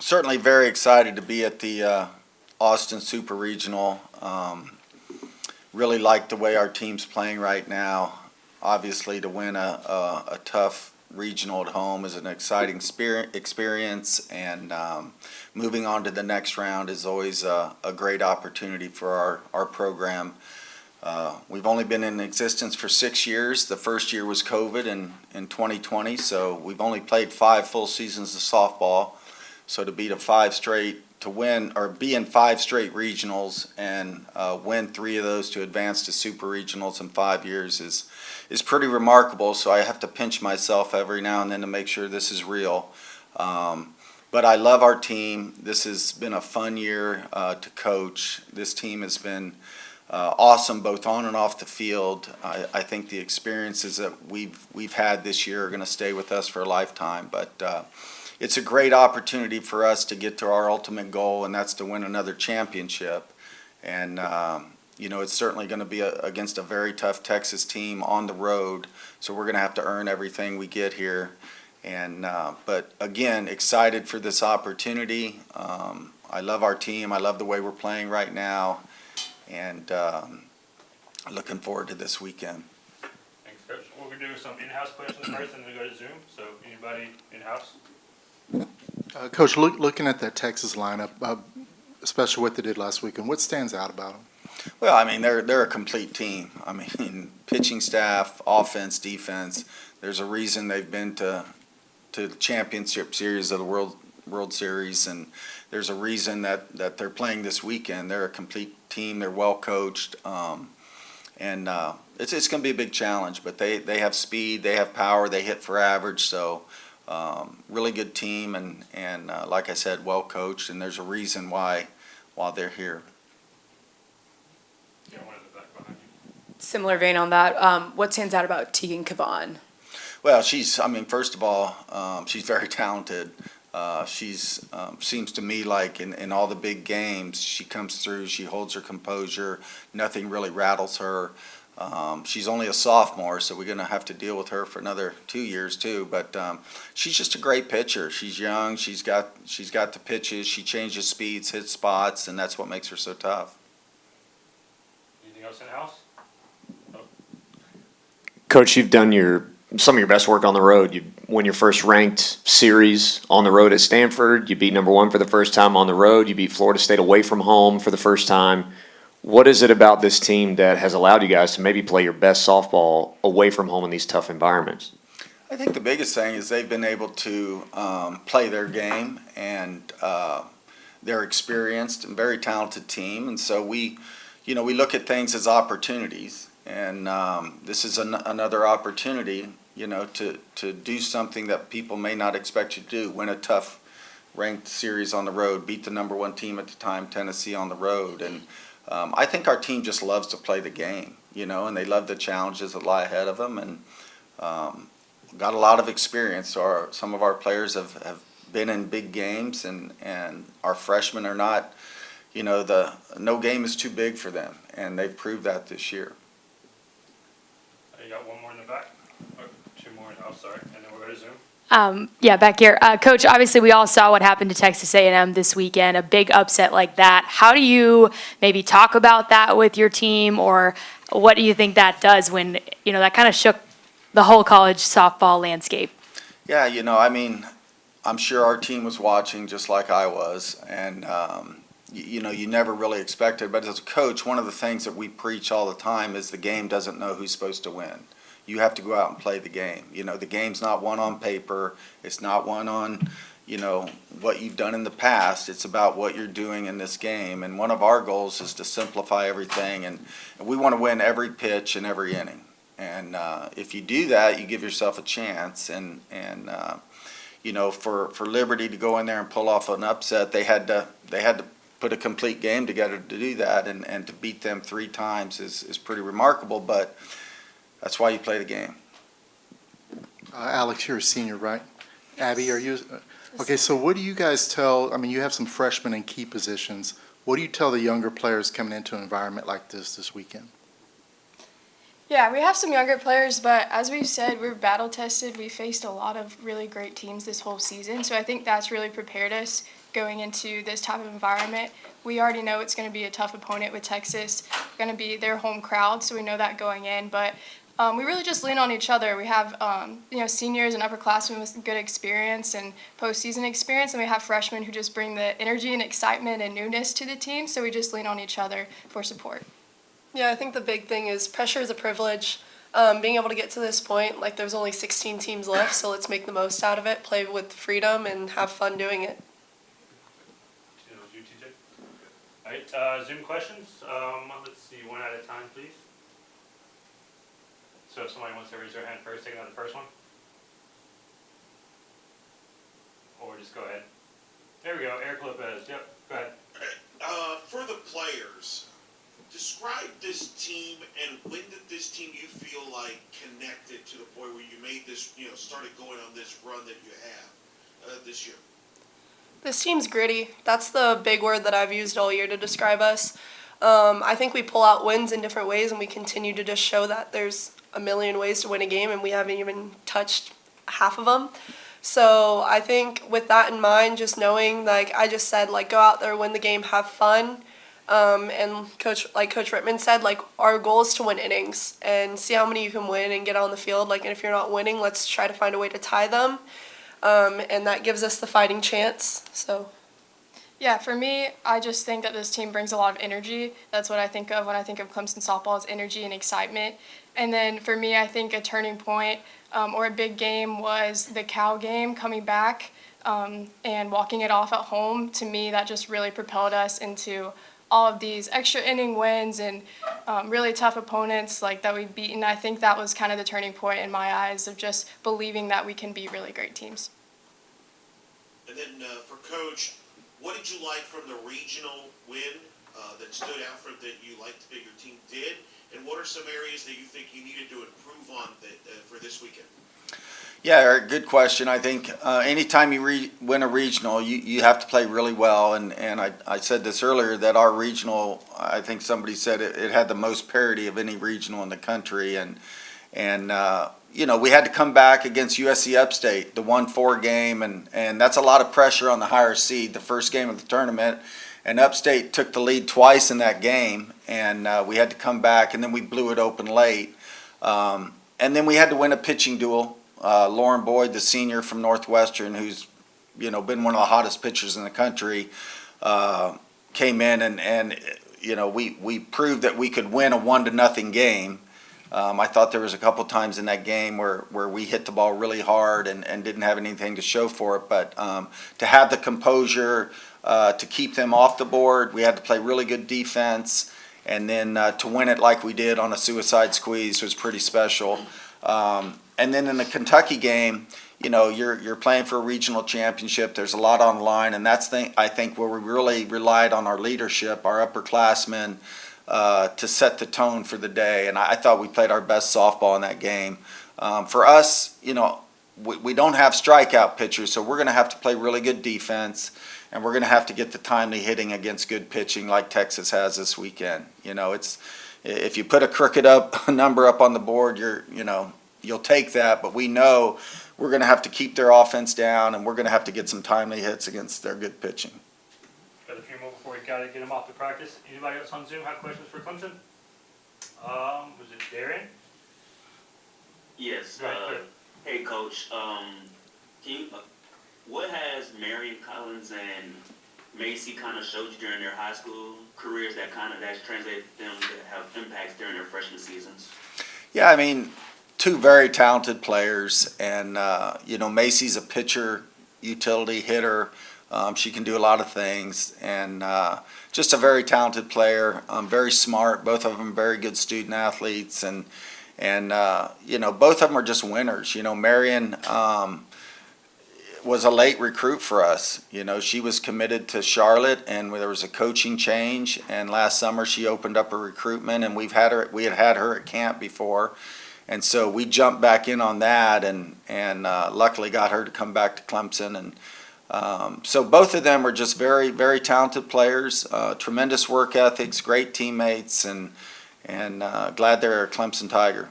Certainly very excited to be at the Austin Super Regional. Really like the way our team's playing right now. Obviously, to win a tough regional at home is an exciting experience, and moving on to the next round is always a great opportunity for our program. We've only been in existence for 6 years. The first year was COVID in 2020, so we've only played 5 full seasons of softball. So to be to win or be in 5 straight regionals and win 3 of those to advance to super regionals in 5 years is pretty remarkable. So I have to pinch myself every now and then to make sure this is real. But I love our team. This has been a fun year to coach. This team has been awesome both on and off the field. I think the experiences that we've had this year are going to stay with us for a lifetime. But it's a great opportunity for us to get to our ultimate goal, and that's to win another championship. And it's certainly going to be against a very tough Texas team on the road. So we're going to have to earn everything we get here. And but again, excited for this opportunity. I love our team. I love the way we're playing right now. And looking forward to this weekend. Thanks, Coach. We're going to do some in-house questions first and then go to Zoom. So anybody in-house? Coach, looking at that Texas lineup, especially what they did last weekend, what stands out about them? Well, I mean, they're a complete team. I mean, pitching staff, offense, defense. There's a reason they've been to the championship series of the World Series, and there's a reason that they're playing this weekend. They're a complete team. They're well coached, and it's going to be a big challenge. But they have speed, they have power, they hit for average. So really good team, and like I said, well coached. And there's a reason why they're here. Yeah, one at the back behind you. Similar vein on that, what stands out about Tegan Cavan? Well, first of all, she's very talented. She's seems to me like in all the big games, she comes through, she holds her composure, nothing really rattles her. She's only a sophomore, so we're going to have to deal with her for another 2 years too. But she's just a great pitcher. She's young, she's got the pitches, she changes speeds, hits spots, and that's what makes her so tough. Anything else in-house? Oh. Coach, you've done some of your best work on the road. You won your first ranked series on the road at Stanford. You beat number 1 for the first time on the road. You beat Florida State away from home for the first time. What is it about this team that has allowed you guys to maybe play your best softball away from home in these tough environments? I think the biggest thing is they've been able to play their game, and they're experienced and very talented team. And so we look at things as opportunities, and this is another opportunity, to do something that people may not expect you to do: win a tough ranked series on the road, beat the number 1 team at the time, Tennessee, on the road. And I think our team just loves to play the game, and they love the challenges that lie ahead of them, and got a lot of experience. So some of our players have been in big games, and our freshmen are not, no game is too big for them, and they've proved that this year. You got one more in the back? Or 2 more, sorry, and then we'll go to Zoom. Yeah, back here. Coach, obviously we all saw what happened to Texas A&M this weekend, a big upset like that. How do you maybe talk about that with your team, or what do you think that does when, that kind of shook the whole college softball landscape? Yeah, I'm sure our team was watching just like I was, and, you never really expected. But as a coach, one of the things that we preach all the time is the game doesn't know who's supposed to win. You have to go out and play the game. The game's not won on paper. It's not won on, what you've done in the past. It's about what you're doing in this game. And one of our goals is to simplify everything. And we want to win every pitch and every inning. And if you do that, you give yourself a chance. And for Liberty to go in there and pull off an upset, they had to put a complete game together to do that. And to beat them 3 times is pretty remarkable. But that's why you play the game. Alex, you're a senior, right? Abby, are you? Okay, so what do you guys tell? You have some freshmen in key positions. What do you tell the younger players coming into an environment like this weekend? Yeah, we have some younger players, but as we've said, we're battle tested. We faced a lot of really great teams this whole season, so I think that's really prepared us going into this type of environment. We already know it's going to be a tough opponent with Texas, going to be their home crowd, so we know that going in. But we really just lean on each other. We have seniors and upperclassmen with good experience and postseason experience, and we have freshmen who just bring the energy and excitement and newness to the team. So we just lean on each other for support. Yeah, I think the big thing is pressure is a privilege. Being able to get to this point, like there's only 16 teams left, so let's make the most out of it, play with freedom, and have fun doing it. You, TJ. All right, Zoom questions. Let's see, one at a time, please. So if somebody wants to raise their hand first, take another first one. Or just go ahead. There we go, Eric Lopez. Yep, go ahead. For the players, describe this team, and when did this team you feel like connected to the point where you made this, started going on this run that you have this year? This team's gritty. That's the big word that I've used all year to describe us. I think we pull out wins in different ways, and we continue to just show that there's a million ways to win a game, and we haven't even touched half of them. So I think with that in mind, just knowing, like I just said, like go out there, win the game, have fun. And Coach Rittman said, like our goal is to win innings and see how many you can win and get on the field. Like, and if you're not winning, let's try to find a way to tie them. And that gives us the fighting chance. So. Yeah, for me, I just think that this team brings a lot of energy. That's what I think of when I think of Clemson softball is energy and excitement. And then for me, I think a turning point or a big game was the Cal game coming back and walking it off at home. To me, that just really propelled us into all of these extra inning wins and really tough opponents like that we've beaten. I think that was kind of the turning point in my eyes of just believing that we can be really great teams. And then for Coach, what did you like from the regional win that stood out that you liked that your team did? And what are some areas that you think you needed to improve on for this weekend? Yeah, Eric, good question. I think anytime you win a regional, you have to play really well. And I said this earlier that our regional, I think somebody said it had the most parity of any regional in the country. And we had to come back against USC Upstate, the 1-4 game, and that's a lot of pressure on the higher seed, the first game of the tournament. And Upstate took the lead twice in that game, and we had to come back, and then we blew it open late. And then we had to win a pitching duel. Lauren Boyd, the senior from Northwestern, who's been one of the hottest pitchers in the country, came in and we proved that we could win a 1-0 game. I thought there was a couple times in that game where we hit the ball really hard and didn't have anything to show for it. But to have the composure, to keep them off the board, we had to play really good defense. And then to win it like we did on a suicide squeeze was pretty special. And then in the Kentucky game, you're playing for a regional championship. There's a lot on the line, and that's I think where we really relied on our leadership, our upperclassmen, to set the tone for the day. And I thought we played our best softball in that game. For us, we don't have strikeout pitchers, so we're going to have to play really good defense, and we're going to have to get the timely hitting against good pitching like Texas has this weekend. It's if you put a crooked number up on the board, you'll take that, but we know we're going to have to keep their offense down, and we're going to have to get some timely hits against their good pitching. Got a few more before we gotta get them off to practice. Anybody else on Zoom have questions for Clemson? Was it Darren? Yes. Go ahead. Hey, Coach. What has Marion Collins and Macy kind of showed you during their high school careers that's translated them to have impacts during their freshman seasons? Yeah, I mean, two very talented players, and Macy's a pitcher, utility hitter. She can do a lot of things, and just a very talented player. Very smart. Both of them very good student athletes, and both of them are just winners. Marion was a late recruit for us. She was committed to Charlotte, and there was a coaching change. And last summer she opened up a recruitment, and we had her at camp before. And so we jumped back in on that, and luckily got her to come back to Clemson. And so both of them are just very, very talented players, tremendous work ethics, great teammates, and and glad they're a Clemson Tiger.